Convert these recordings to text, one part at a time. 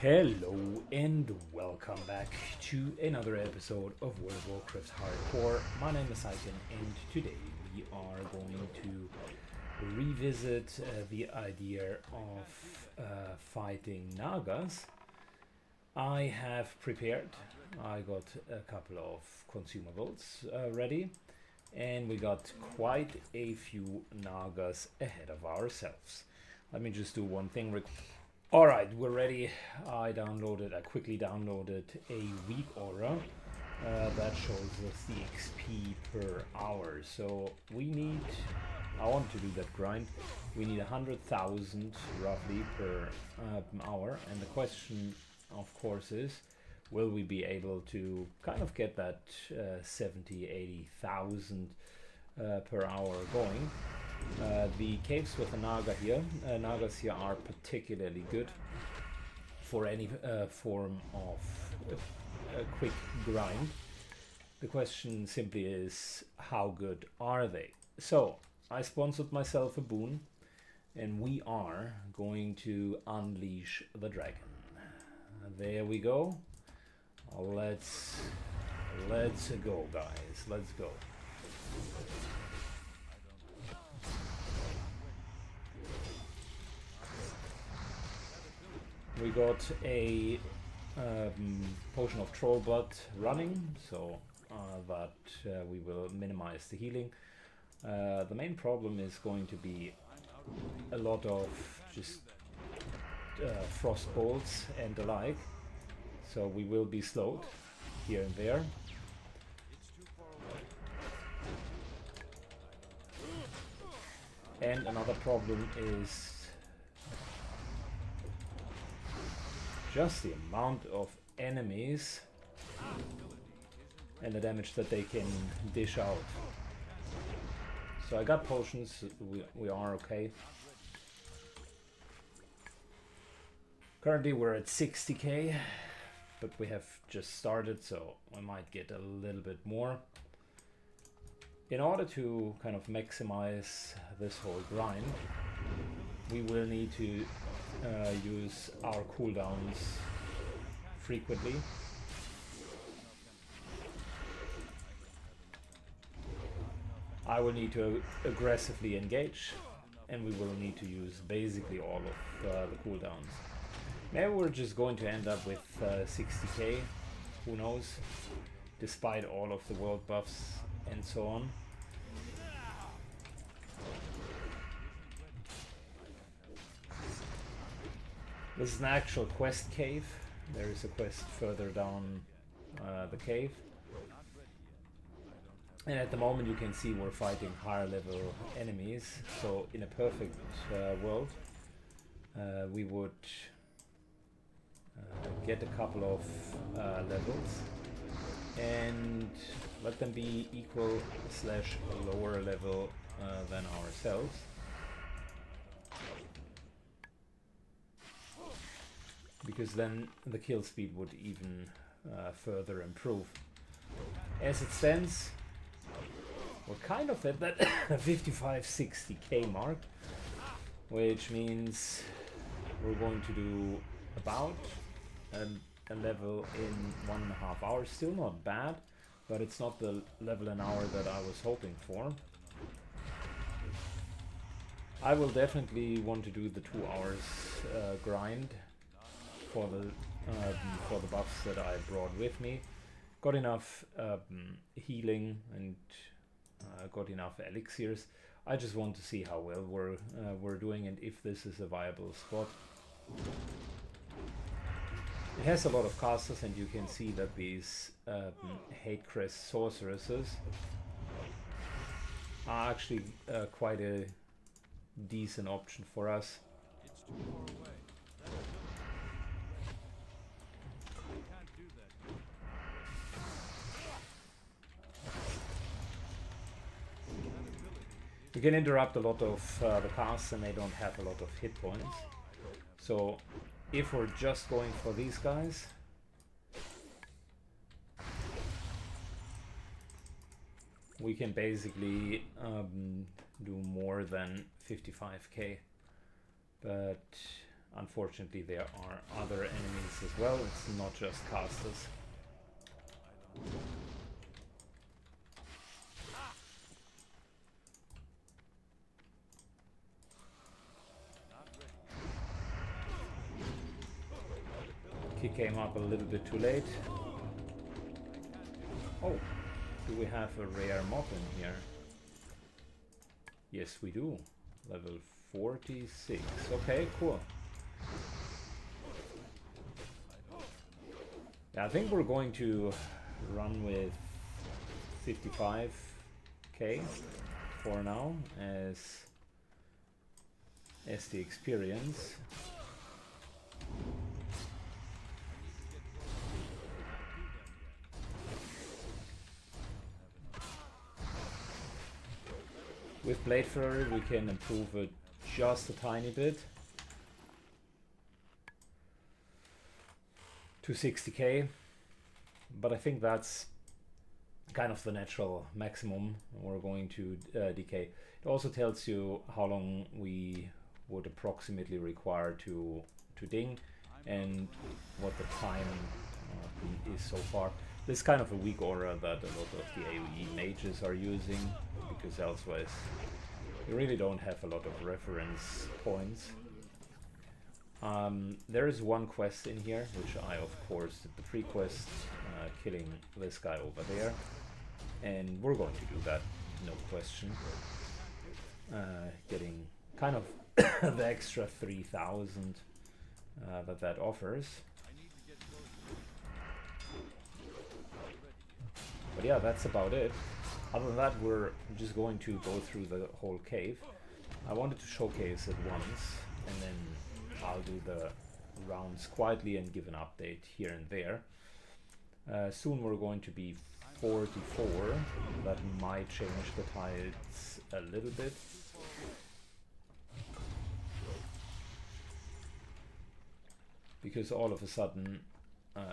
Hello and welcome back to another episode of World of Warcraft Hardcore. My name is Icon and today we are going to revisit the idea of fighting Nagas. I have prepared, I got a couple of consumables ready, and we got quite a few Nagas ahead of ourselves. Let me just do one thing. Alright, we're ready. I quickly downloaded a week aura that shows us the XP per hour. So I want to do that grind. We need 100,000 roughly per hour. And the question, of course, is will we be able to kind of get that 70,000-80,000 per hour going? The caves with the Nagas here are particularly good for any form of a quick grind. The question simply is, how good are they? So I sponsored myself a boon, and we are going to unleash the dragon. There we go. Let's go, guys. Let's go. We got a potion of troll blood running, so that we will minimize the healing. The main problem is going to be a lot of just frost bolts and the like, so we will be slowed here and there. And another problem is just the amount of enemies and the damage that they can dish out. So I got potions, we are okay. Currently we're at 60k, but we have just started, so I might get a little bit more. In order to kind of maximize this whole grind, we will need to use our cooldowns frequently. I will need to aggressively engage, and we will need to use basically all of the cooldowns. Maybe we're just going to end up with 60k, who knows, despite all of the world buffs and so on. This is an actual quest cave. There is a quest further down the cave. And at the moment you can see we're fighting higher level enemies. So in a perfect world we would get a couple of levels and let them be equal / lower level than ourselves. Because then the kill speed would even further improve. As it stands, we're kind of at that 55-60k mark, which means we're going to do about a level in 1.5 hours. Still not bad, but it's not the level an hour that I was hoping for. I will definitely want to do the 2 hours grind for the buffs that I brought with me. Got enough healing and got enough elixirs. I just want to see how well we're doing and if this is a viable spot. It has a lot of casters, and you can see that these hate crest sorceresses are actually quite a decent option for us. It's too far away. You can interrupt a lot of the casts, and they don't have a lot of hit points. So if we're just going for these guys, we can basically do more than 55k. But unfortunately there are other enemies as well, it's not just casters. He came up a little bit too late. Oh, do we have a rare mob in here? Yes, we do. Level 46. Okay, cool. Yeah, I think we're going to run with 55k for now as the experience. With Blade Flurry we can improve it just a tiny bit to 60k, but I think that's kind of the natural maximum we're going to decay. It also tells you how long we would approximately require to ding and what the time is so far. This is kind of a weak aura that a lot of the AoE mages are using, because elsewise you really don't have a lot of reference points. There is one quest in here, which I of course did the pre-quest, killing this guy over there, and we're going to do that, no question. Getting kind of the extra 3,000 that offers. But yeah, that's about it. Other than that, we're just going to go through the whole cave. I wanted to showcase it once, and then I'll do the rounds quietly and give an update here and there. Soon we're going to be 44. That might change the tides a little bit. Because all of a sudden,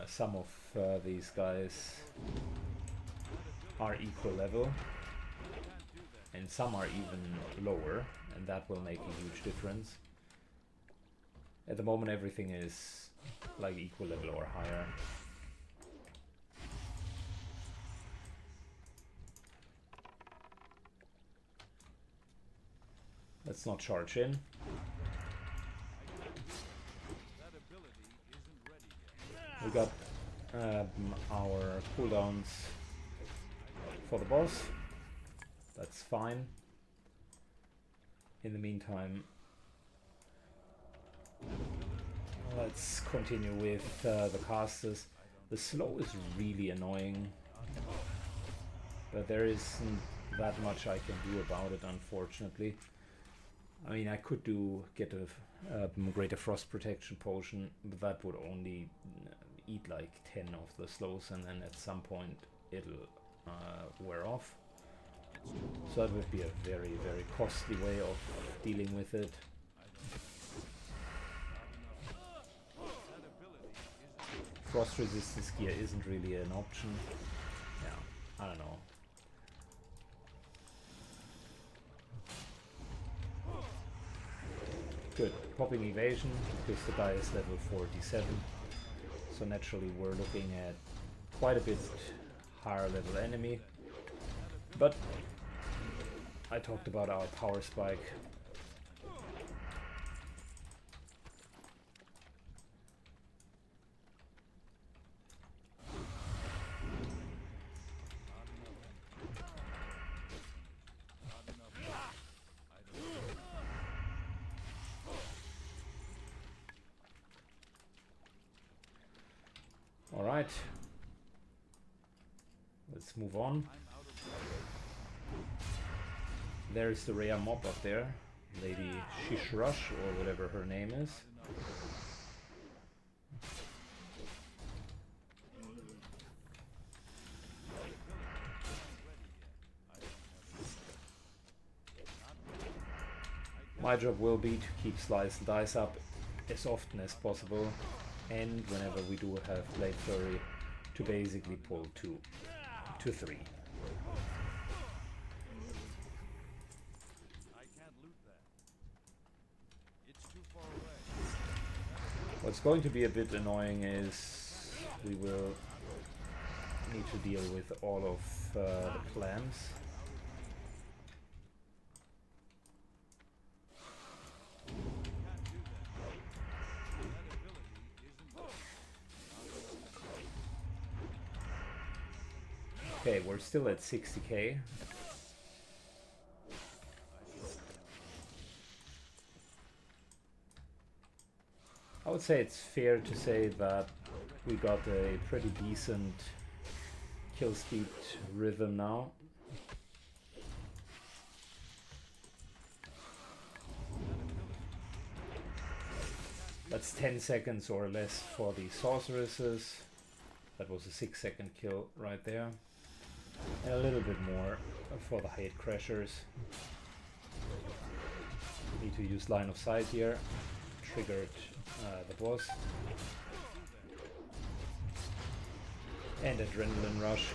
some of these guys are equal level, and some are even lower, and that will make a huge difference. At the moment everything is like equal level or higher. Let's not charge in. We got our cooldowns for the boss. That's fine. In the meantime, let's continue with the casters. The slow is really annoying, but there isn't that much I can do about it, unfortunately. I mean, I could get a greater frost protection potion, but that would only eat like 10 of the slows, and then at some point it'll wear off. So that would be a very, very costly way of dealing with it. Frost resistance gear isn't really an option. Yeah, I don't know. Good, popping evasion, because the guy is level 47. So naturally we're looking at quite a bit higher level enemy. But I talked about our power spike. Alright, let's move on. There's the rare mob up there, Lady Shishrush, or whatever her name is. My job will be to keep Slice and Dice up as often as possible, and whenever we do have Blade Flurry, to basically pull 2 to 3. What's going to be a bit annoying is we will need to deal with all of the clams. Okay, we're still at 60k. I would say it's fair to say that we got a pretty decent kill speed rhythm now. That's 10 seconds or less for the sorceresses. That was a 6-second kill right there. And a little bit more for the hate crashers. Need to use line of sight here. Triggered the boss. And adrenaline rush.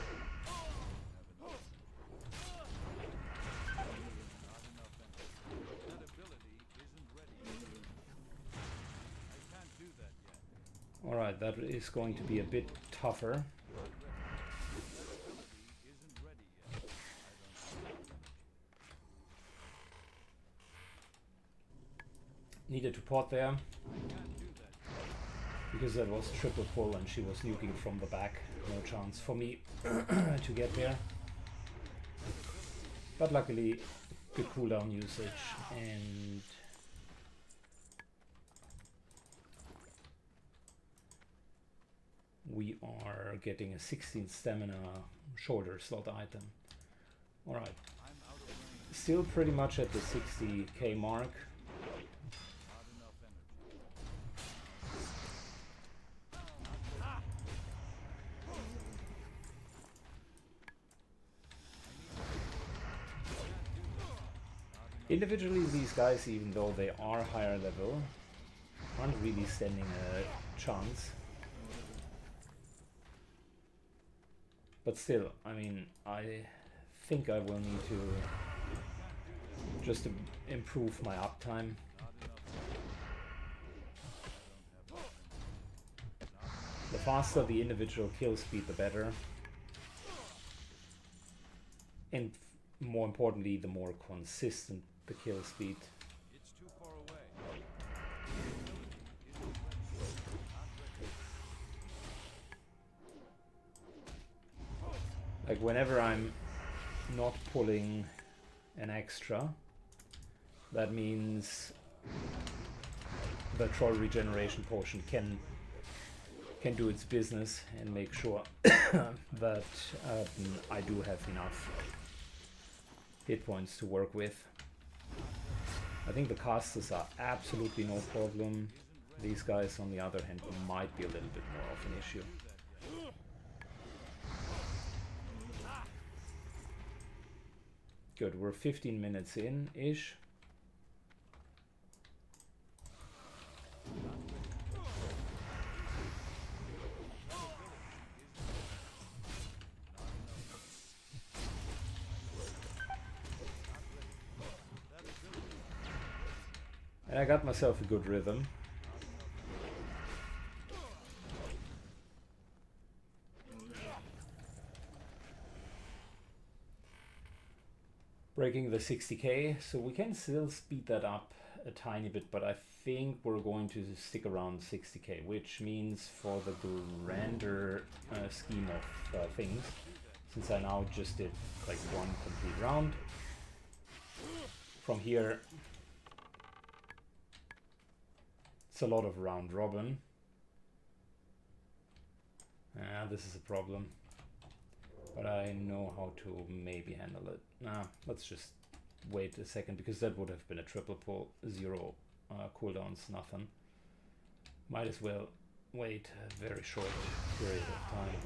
Alright, that is going to be a bit tougher. Needed to pot there. Because that was triple pull and she was nuking from the back. No chance for me to get there. But luckily, good cooldown usage and we are getting a 16 stamina shoulder slot item. Alright. Still pretty much at the 60k mark. Individually, these guys, even though they are higher level, aren't really standing a chance. But still, I mean, I think I will need to just improve my uptime. The faster the individual kill speed, the better. And more importantly, the more consistent the kill speed. It's too far away. Like whenever I'm not pulling an extra, that means the troll regeneration potion can do its business and make sure that I do have enough hit points to work with. I think the casters are absolutely no problem. These guys, on the other hand, might be a little bit more of an issue. Good, we're 15 minutes in-ish. And I got myself a good rhythm. Breaking the 60k, so we can still speed that up a tiny bit, but I think we're going to stick around 60k, which means for the grander scheme of things, since I now just did like one complete round, from here it's a lot of round robin. This is a problem, but I know how to maybe handle it. Let's just wait a second, because that would have been a triple pull, 0 cooldowns, nothing. Might as well wait a very short period of time.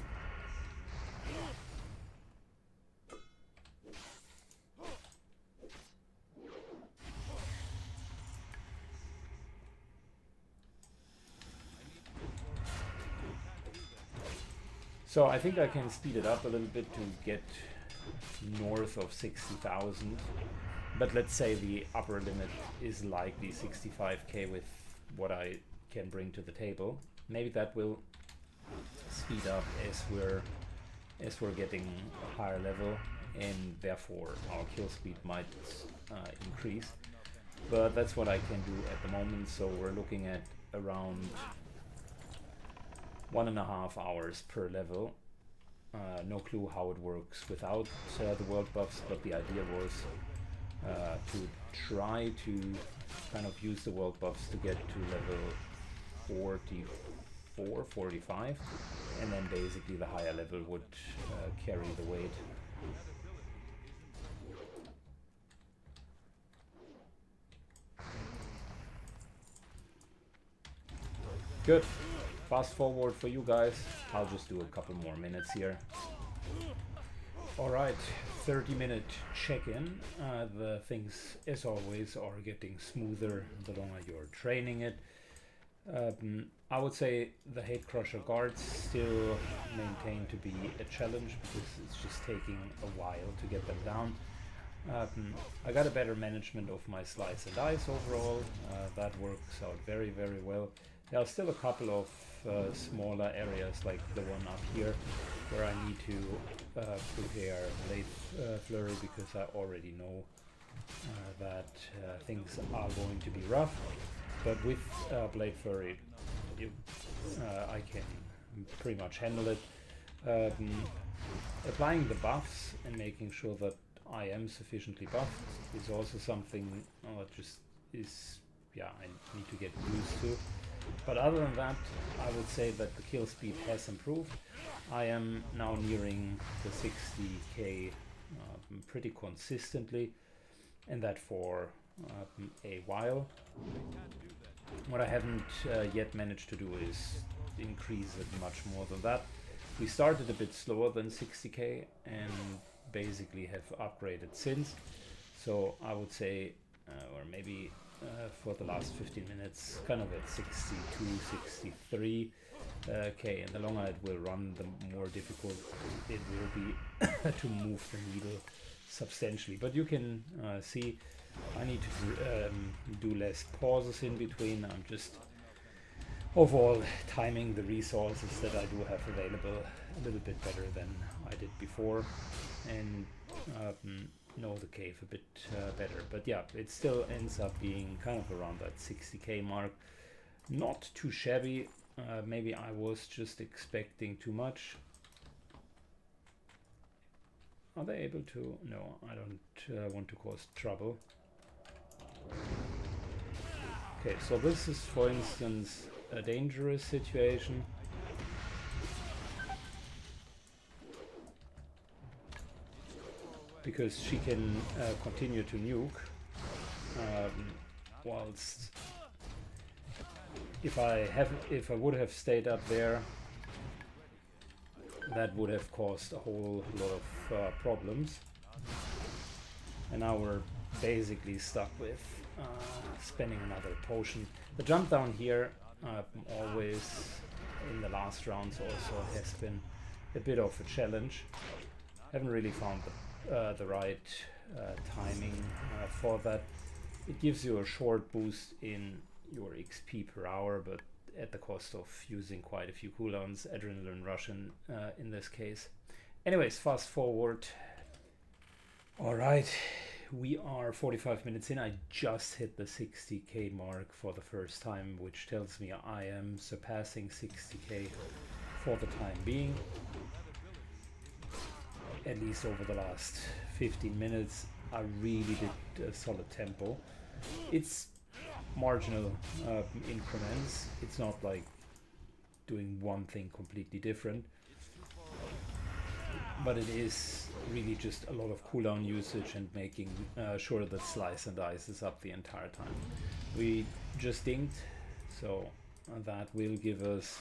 So I think I can speed it up a little bit to get north of 60,000, but let's say the upper limit is likely 65k with what I can bring to the table. Maybe that will speed up as we're getting a higher level, and therefore our kill speed might increase. But that's what I can do at the moment. So we're looking at around 1.5 hours per level. No clue how it works without the world buffs, but the idea was to try to kind of use the world buffs to get to level 44, 45, and then basically the higher level would carry the weight. Good. Fast forward for you guys. I'll just do a couple more minutes here. Alright, 30-minute check-in. The things, as always, are getting smoother the longer you're training it. I would say the Hate Crusher guards still maintain to be a challenge because it's just taking a while to get them down. I got a better management of my slice and dice overall. That works out very, very well. There are still a couple of smaller areas like the one up here where I need to prepare late flurry because I already know that things are going to be rough. But with Blade Flurry, I can pretty much handle it. Applying the buffs and making sure that I am sufficiently buffed is also something that just is, yeah, I need to get used to. But other than that, I would say that the kill speed has improved. I am now nearing the 60k pretty consistently, and that for a while. What I haven't yet managed to do is increase it much more than that. We started a bit slower than 60k and basically have upgraded since. So I would say, or maybe for the last 15 minutes, kind of at 62, 63k, and the longer it will run, the more difficult it will be to move the needle substantially. But you can see I need to do less pauses in between. I'm just overall timing the resources that I do have available a little bit better than I did before, and know the cave a bit better. But yeah, it still ends up being kind of around that 60k mark. Not too shabby. Maybe I was just expecting too much. Are they able to? No, I don't want to cause trouble. Okay, so this is, for instance, a dangerous situation. Because she can continue to nuke, whilst if I would have stayed up there, that would have caused a whole lot of problems. And now we're basically stuck with spending another potion. The jump down here, always in the last rounds, also has been a bit of a challenge. Haven't really found the right timing for that. It gives you a short boost in your XP per hour, but at the cost of using quite a few cooldowns, adrenaline rush in this case. Anyways, fast forward. Alright, we are 45 minutes in. I just hit the 60k mark for the first time, which tells me I am surpassing 60k for the time being. At least over the last 15 minutes, I really did a solid tempo. It's marginal increments. It's not like doing one thing completely different, but it is really just a lot of cooldown usage and making sure that slice and dice is up the entire time. We just dinged, so that will give us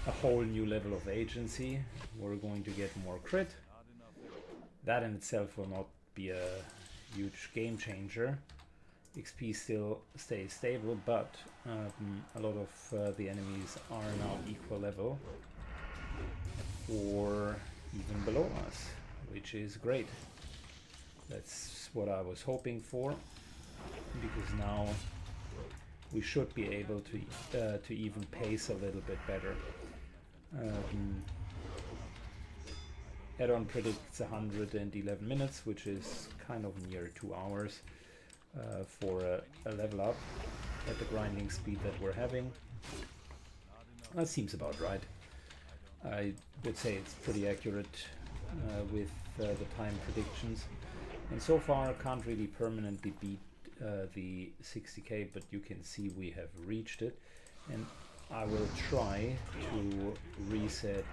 a whole new level of agency. We're going to get more crit. That in itself will not be a huge game changer. XP still stays stable, but a lot of the enemies are now equal level or even below us, which is great. That's what I was hoping for, because now we should be able to even pace a little bit better. Add-on predicts 111 minutes, which is kind of near 2 hours for a level up at the grinding speed that we're having. That seems about right. I would say it's pretty accurate with the time predictions. And so far I can't really permanently beat the 60k, but you can see we have reached it. And I will try to reset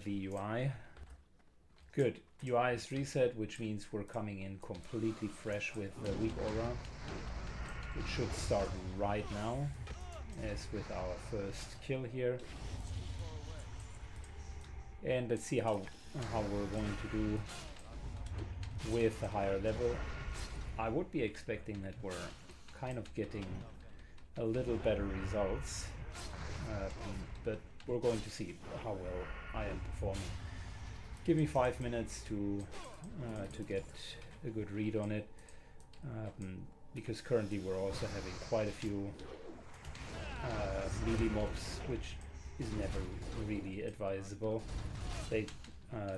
the UI. Good, UI is reset, which means we're coming in completely fresh with the weak aura. It should start right now, as with our first kill here. And let's see how we're going to do with a higher level. I would be expecting that we're kind of getting a little better results, but we're going to see how well I am performing. Give me 5 minutes to get a good read on it, because currently we're also having quite a few melee mobs, which is never really advisable.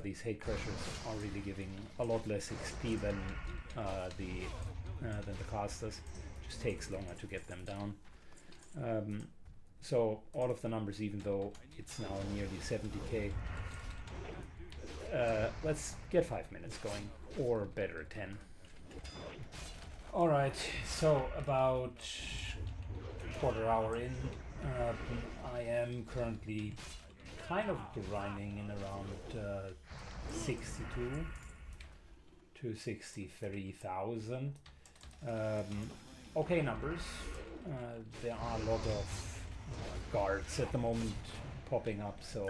These hate crushers are really giving a lot less XP than the casters. Just takes longer to get them down. So all of the numbers, even though it's now nearly 70k, let's get 5 minutes going, or better 10. Alright, so about quarter hour in, I am currently kind of grinding in around 62 to 63,000. Okay numbers. There are a lot of guards at the moment popping up, so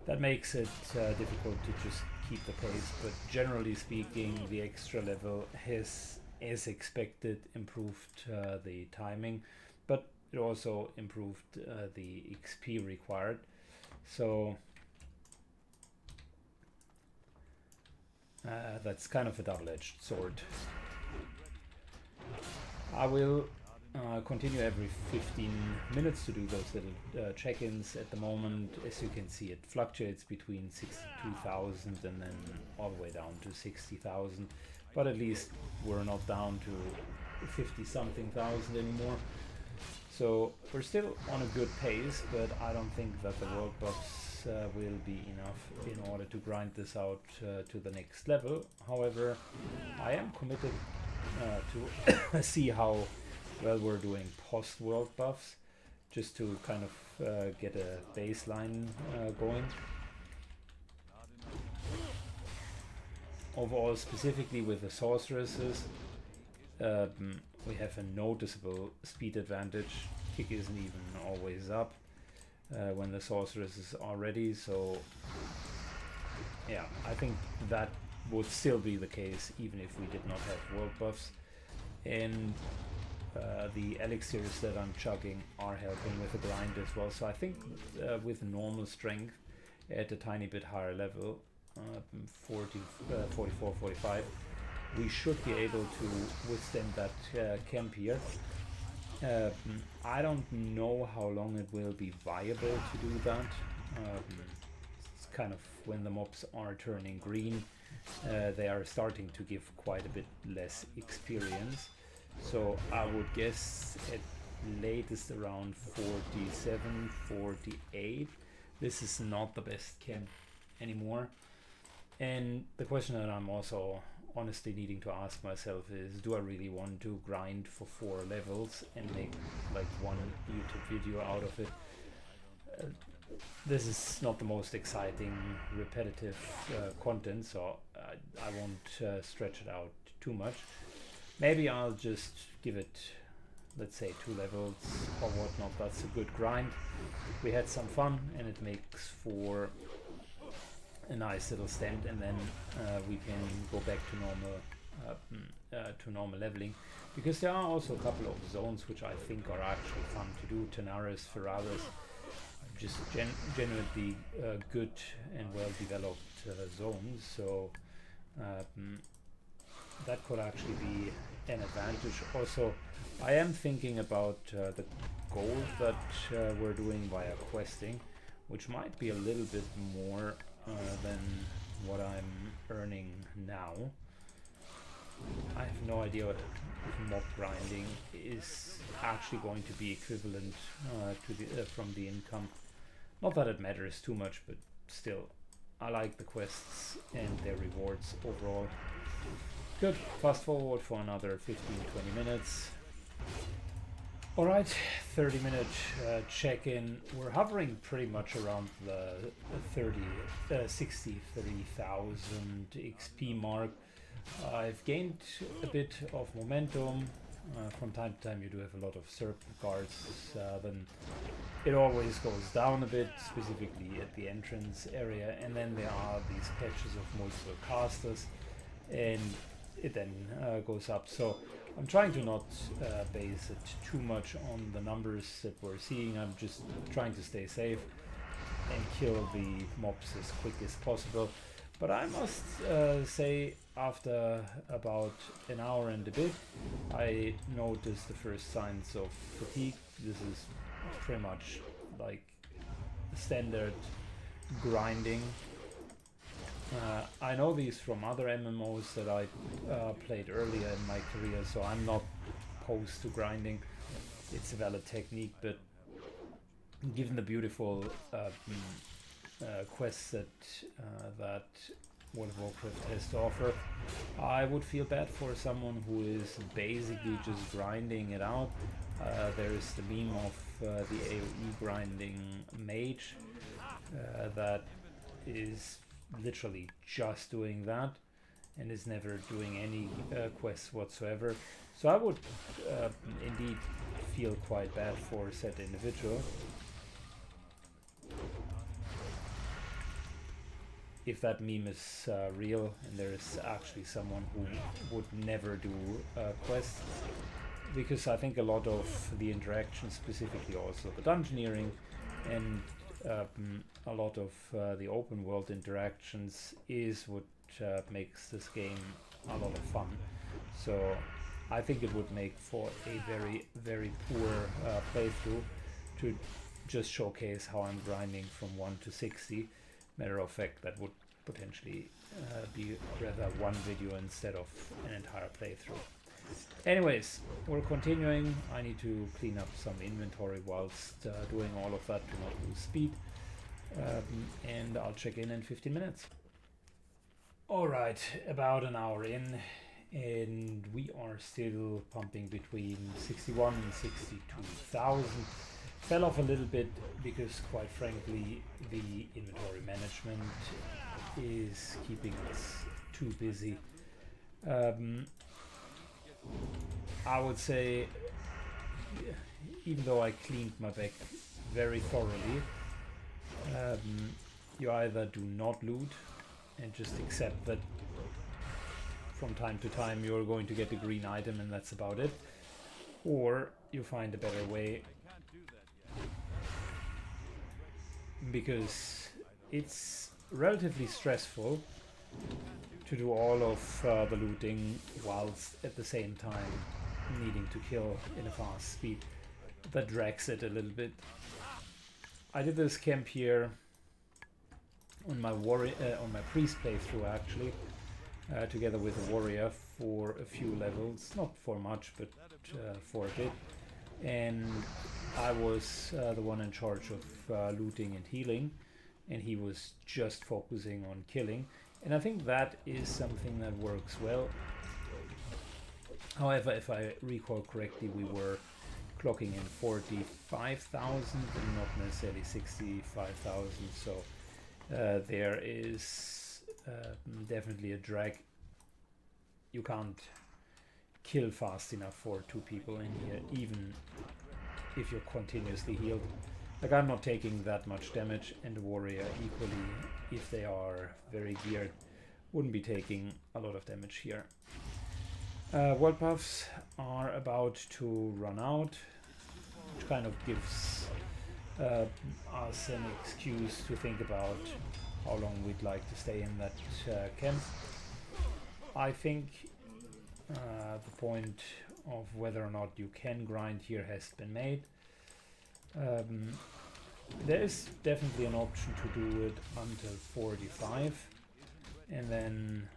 that makes it difficult to just keep the pace, but generally speaking the extra level has, as expected, improved the timing, but it also improved the XP required. So that's kind of a double-edged sword. I will continue every 15 minutes to do those little check-ins. At the moment, as you can see, it fluctuates between 62,000 and then all the way down to 60,000, but at least we're not down to 50-something thousand anymore. So we're still on a good pace, but I don't think that the world buffs will be enough in order to grind this out to the next level. However, I am committed to see how well we're doing post world buffs, just to kind of get a baseline going. Overall, specifically with the sorceresses, we have a noticeable speed advantage. Kick isn't even always up when the sorceresses are ready, so yeah, I think that would still be the case even if we did not have world buffs. And the elixirs that I'm chugging are helping with the grind as well, so I think with normal strength at a tiny bit higher level, 44, 45, we should be able to withstand that camp here. I don't know how long it will be viable to do that. It's kind of when the mobs are turning green, they are starting to give quite a bit less experience. So I would guess at latest around 47, 48. This is not the best camp anymore. And the question that I'm also honestly needing to ask myself is, do I really want to grind for 4 levels and make like one YouTube video out of it? This is not the most exciting repetitive content, so I won't stretch it out too much. Maybe I'll just give it, let's say, 2 levels or whatnot. That's a good grind. We had some fun and it makes for a nice little stand, and then we can go back to normal leveling, because there are also a couple of zones which I think are actually fun to do. Tenaris, Ferraris, just genuinely good and well developed zones. So that could actually be an advantage. Also, I am thinking about the gold that we're doing via questing, which might be a little bit more than what I'm earning now. I have no idea if mob grinding is actually going to be equivalent to the from the income. Not that it matters too much, but still, I like the quests and their rewards overall. Good, fast forward for another 15-20 minutes. Alright, 30-minute check-in. We're hovering pretty much around the 63,000 XP mark. I've gained a bit of momentum. From time to time you do have a lot of serpent guards, then it always goes down a bit, specifically at the entrance area, and then there are these patches of multiple casters, and it then goes up. So I'm trying to not base it too much on the numbers that we're seeing. I'm just trying to stay safe and kill the mobs as quick as possible. But I must say, after about an hour and a bit, I noticed the first signs of fatigue. This is pretty much like standard grinding. I know these from other MMOs that I played earlier in my career, so I'm not opposed to grinding. It's a valid technique, but given the beautiful quests that World of Warcraft has to offer, I would feel bad for someone who is basically just grinding it out. There's the meme of the AoE grinding mage that is literally just doing that and is never doing any quests whatsoever. So I would indeed feel quite bad for said individual if that meme is real and there is actually someone who would never do quests, because I think a lot of the interactions, specifically also the dungeoneering and a lot of the open world interactions, is what makes this game a lot of fun. So I think it would make for a very, very poor playthrough to just showcase how I'm grinding from 1 to 60. Matter of fact, that would potentially be rather one video instead of an entire playthrough. Anyways, we're continuing. I need to clean up some inventory whilst doing all of that to not lose speed. And I'll check in 15 minutes. Alright, about an hour in, and we are still pumping between 61 and 62,000. Fell off a little bit because, quite frankly, the inventory management is keeping us too busy. I would say, even though I cleaned my back very thoroughly, you either do not loot and just accept that from time to time you're going to get a green item and that's about it, or you find a better way, because it's relatively stressful to do all of the looting whilst at the same time needing to kill in a fast speed. That drags it a little bit. I did this camp here on my priest playthrough, actually, together with a warrior for a few levels, not for much, but for a bit. And I was the one in charge of looting and healing, and he was just focusing on killing. And I think that is something that works well. However, if I recall correctly, we were clocking in 45,000 and not necessarily 65,000. So there is definitely a drag. You can't kill fast enough for 2 people in here, even if you're continuously healed. Like, I'm not taking that much damage, and the warrior equally, if they are very geared, wouldn't be taking a lot of damage here. World buffs are about to run out, which kind of gives us an excuse to think about how long we'd like to stay in that camp. I think the point of whether or not you can grind here has been made. There is definitely an option to do it until 45 and then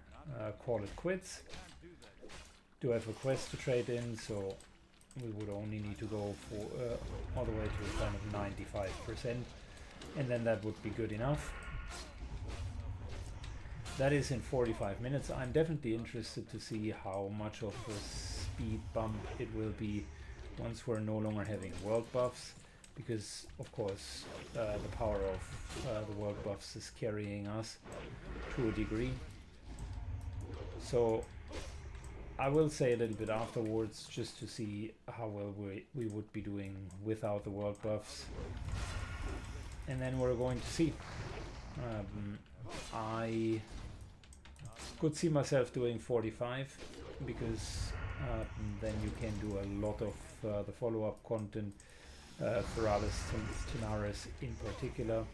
call it quits. Do have a quest to trade in, so we would only need to go for all the way to kind of 95%, and then that would be good enough. That is in 45 minutes. I'm definitely interested to see how much of a speed bump it will be once we're no longer having world buffs, because of course the power of the world buffs is carrying us to a degree. So I will say a little bit afterwards just to see how well we would be doing without the world buffs, and then we're going to see. I could see myself doing 45 because then you can do a lot of the follow-up content, Theralis Tenaris in particular.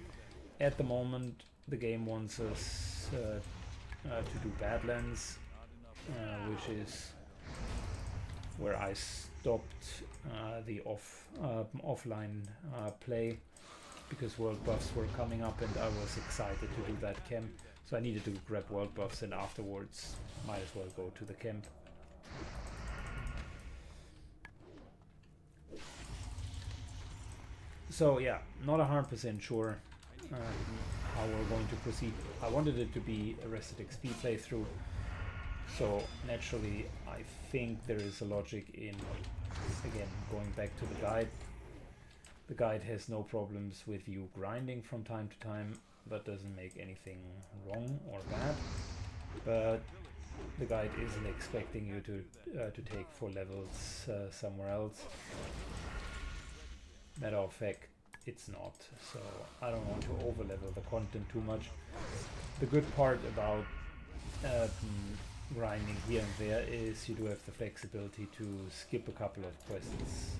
At the moment the game wants us to do Badlands, which is where I stopped the offline play because world buffs were coming up and I was excited to do that camp. So I needed to grab world buffs and afterwards might as well go to the camp. So yeah, not 100% sure how we're going to proceed. I wanted it to be a Rested XP playthrough, so naturally I think there is a logic in, again, going back to the guide. The guide has no problems with you grinding from time to time. That doesn't make anything wrong or bad, but the guide isn't expecting you to take 4 levels somewhere else. Matter of fact, it's not, so I don't want to over level the content too much. The good part about grinding here and there is you do have the flexibility to skip a couple of quests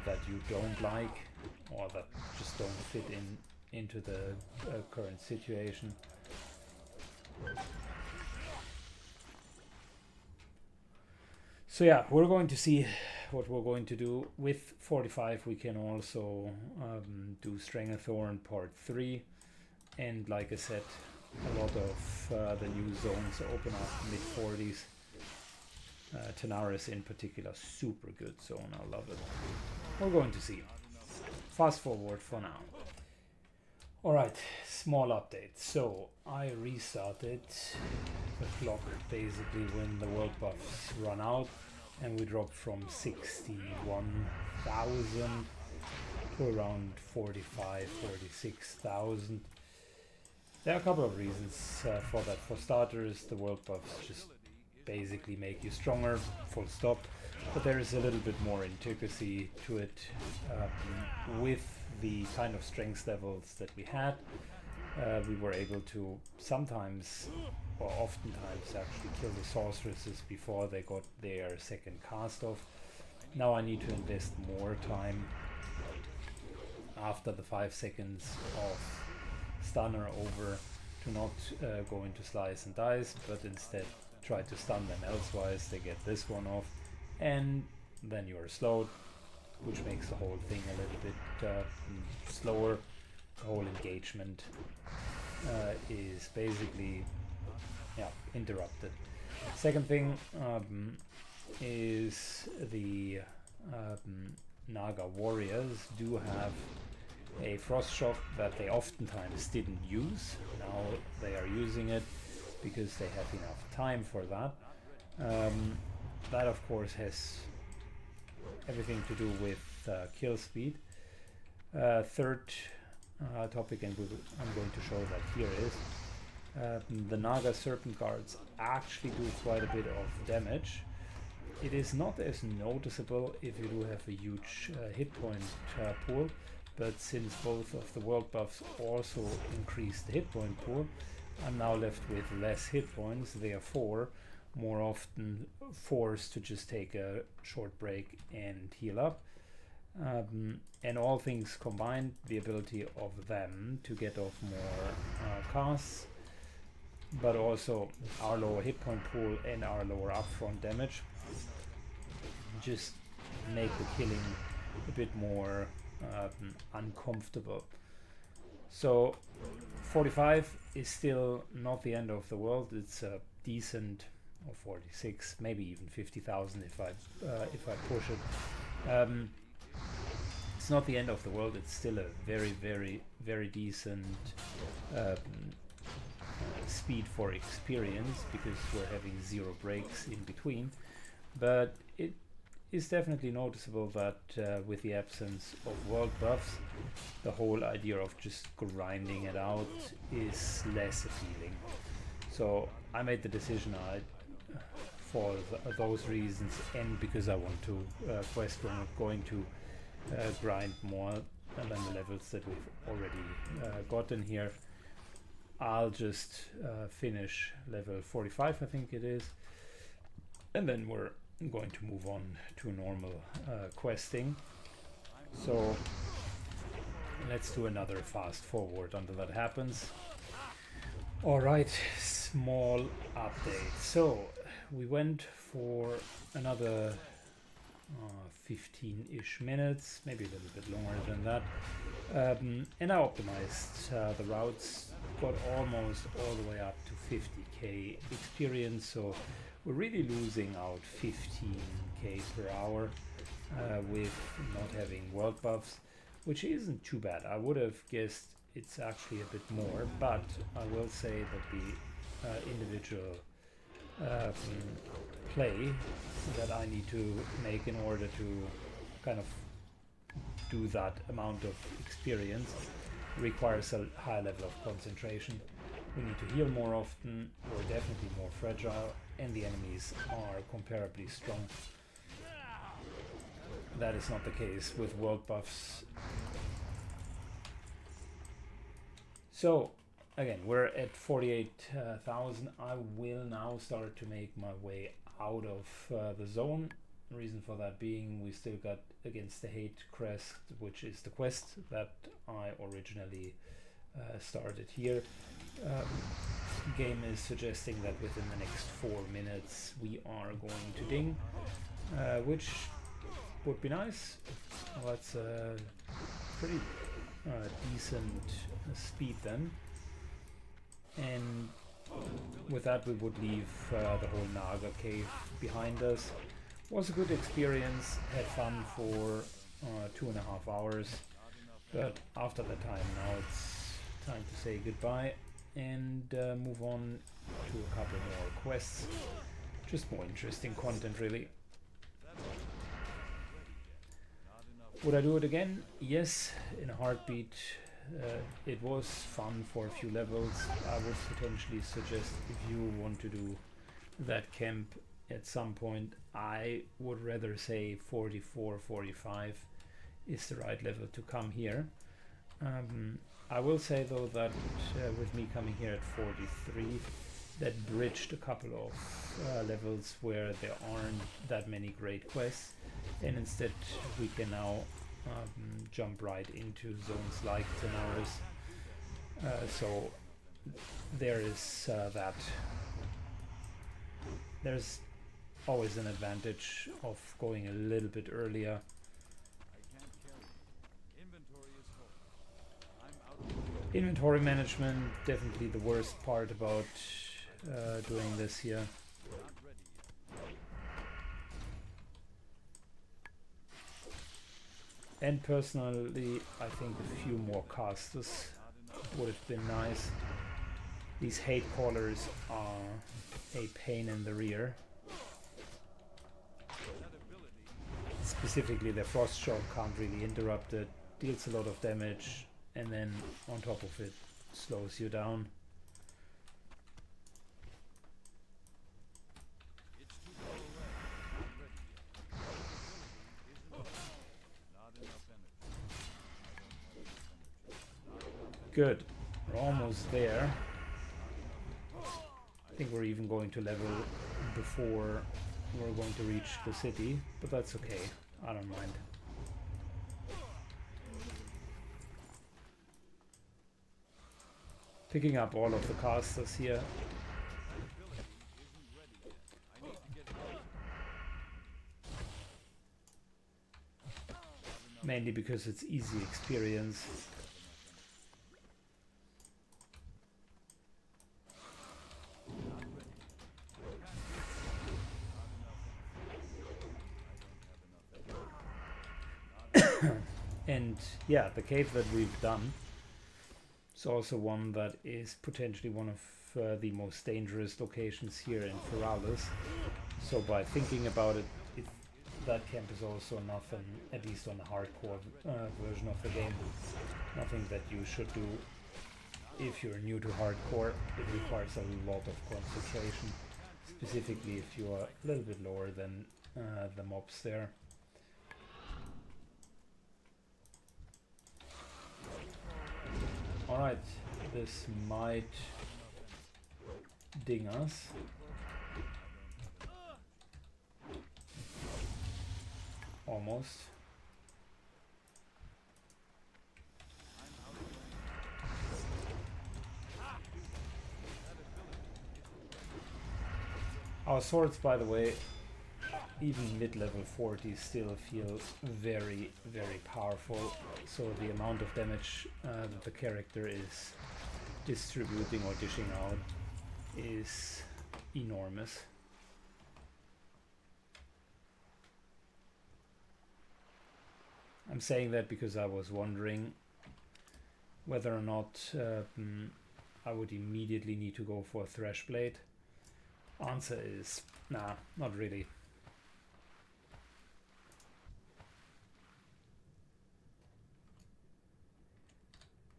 that you don't like or that just don't fit into the current situation. So yeah, we're going to see what we're going to do. With 45 we can also do Stranglethorn Part 3, and like I said, a lot of the new zones open up mid-40s. Tenaris in particular, super good zone, I love it. We're going to see. Fast forward for now. Alright, small update. So I restarted the clock basically when the world buffs run out, and we dropped from 61,000 to around 45, 46,000. There are a couple of reasons for that. For starters, the world buffs just basically make you stronger, full stop. But there is a little bit more intricacy to it with the kind of strength levels that we had. We were able to sometimes, or oftentimes actually, kill the sorceresses before they got their second cast off. Now I need to invest more time after the 5 seconds of stunner over to not go into slice and dice, but instead try to stun them elsewise. They get this one off and then you're slowed, which makes the whole thing a little bit slower. The whole engagement is basically interrupted. Second thing is the Naga warriors do have a frost shock that they oftentimes didn't use. Now they are using it because they have enough time for that. That of course has everything to do with kill speed. Third topic, and I'm going to show that here, is the Naga Serpent Guards actually do quite a bit of damage. It is not as noticeable if you do have a huge hit point pool, but since both of the world buffs also increase the hit point pool, I'm now left with less hit points, therefore more often forced to just take a short break and heal up. And all things combined, the ability of them to get off more casts but also our lower hit point pool and our lower upfront damage just make the killing a bit more uncomfortable. So 45 is still not the end of the world. It's a decent, or 46, maybe even 50,000 if I push it. It's not the end of the world. It's still a very decent speed for experience, because we're having 0 breaks in between. But it is definitely noticeable that with the absence of world buffs, the whole idea of just grinding it out is less appealing. So I made the decision for those reasons, and because I want to quest, we're not going to grind more than the levels that we've already gotten here. I'll just finish level 45, I think it is, and then we're going to move on to normal questing. So let's do another fast forward until that happens. Alright, small update. So we went for another 15-ish minutes, maybe a little bit longer than that, and I optimized the routes, got almost all the way up to 50k experience, so we're really losing out 15k per hour with not having world buffs, which isn't too bad. I would have guessed it's actually a bit more, but I will say that the individual play that I need to make in order to kind of do that amount of experience requires a high level of concentration. We need to heal more often, we're definitely more fragile, and the enemies are comparably strong. That is not the case with world buffs. So again, we're at 48,000. I will now start to make my way out of the zone. The reason for that being, we still got against the hate crest, which is the quest that I originally started here. Game is suggesting that within the next 4 minutes we are going to ding, which would be nice. Well, that's a pretty decent speed then, and with that we would leave the whole Naga cave behind us. Was a good experience, had fun for 2.5 hours, but after that time now it's time to say goodbye and move on to a couple more quests. Just more interesting content, really. Would I do it again? Yes, in a heartbeat. It was fun for a few levels. I would potentially suggest, if you want to do that camp at some point, I would rather say 44, 45 is the right level to come here. I will say though that with me coming here at 43, that bridged a couple of levels where there aren't that many great quests, and instead we can now jump right into zones like Tanaris. So there is that. There's always an advantage of going a little bit earlier. Inventory management, definitely the worst part about doing this here. And personally, I think a few more casters would have been nice. These hate callers are a pain in the rear. Specifically, the frost shock can't really interrupt it, deals a lot of damage, and then on top of it slows you down. Good, we're almost there. I think we're even going to level before we're going to reach the city, but that's okay, I don't mind. Picking up all of the casters here mainly because it's easy experience. And yeah, the cave that we've done is also one that is potentially one of the most dangerous locations here in Feralis. So by thinking about it, that camp is also nothing, at least on the hardcore version of the game, nothing that you should do if you're new to hardcore. It requires a lot of concentration, specifically if you are a little bit lower than the mobs there. Alright, this might ding us. Almost. Our swords, by the way, even mid-level 40 still feel very, very powerful. So the amount of damage that the character is distributing or dishing out is enormous. I'm saying that because I was wondering whether or not I would immediately need to go for a Thresh Blade. Answer is nah, not really.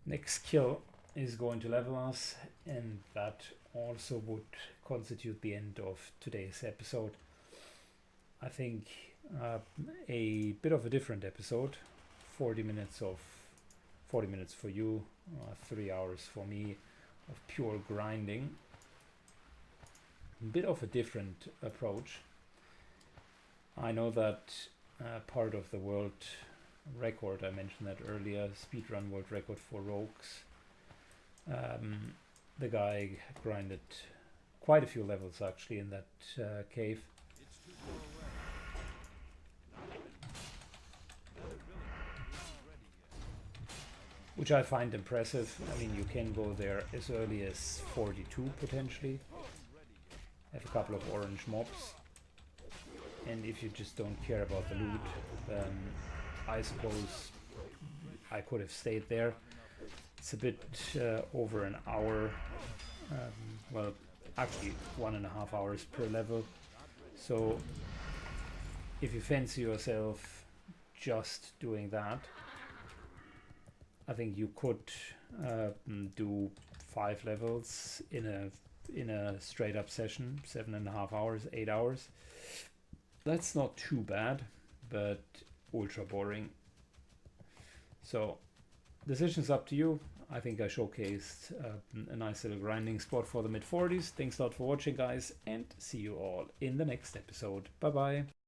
Next kill is going to level us, and that also would constitute the end of today's episode. I think a bit of a different episode. 40 minutes for you, 3 hours for me of pure grinding. A bit of a different approach. I know that part of the world record, I mentioned that earlier, speedrun world record for rogues, the guy grinded quite a few levels actually in that cave. It's too far away. Which I find impressive. I mean, you can go there as early as 42 potentially. Have a couple of orange mobs. And if you just don't care about the loot, then I suppose I could have stayed there. It's a bit over an hour. Well, actually 1.5 hours per level. So if you fancy yourself just doing that, I think you could do 5 levels in a straight up session, 7.5 hours, 8 hours. That's not too bad, but ultra boring. So decision's up to you. I think I showcased a nice little grinding spot for the mid 40s. Thanks a lot for watching, guys, and see you all in the next episode. Bye bye.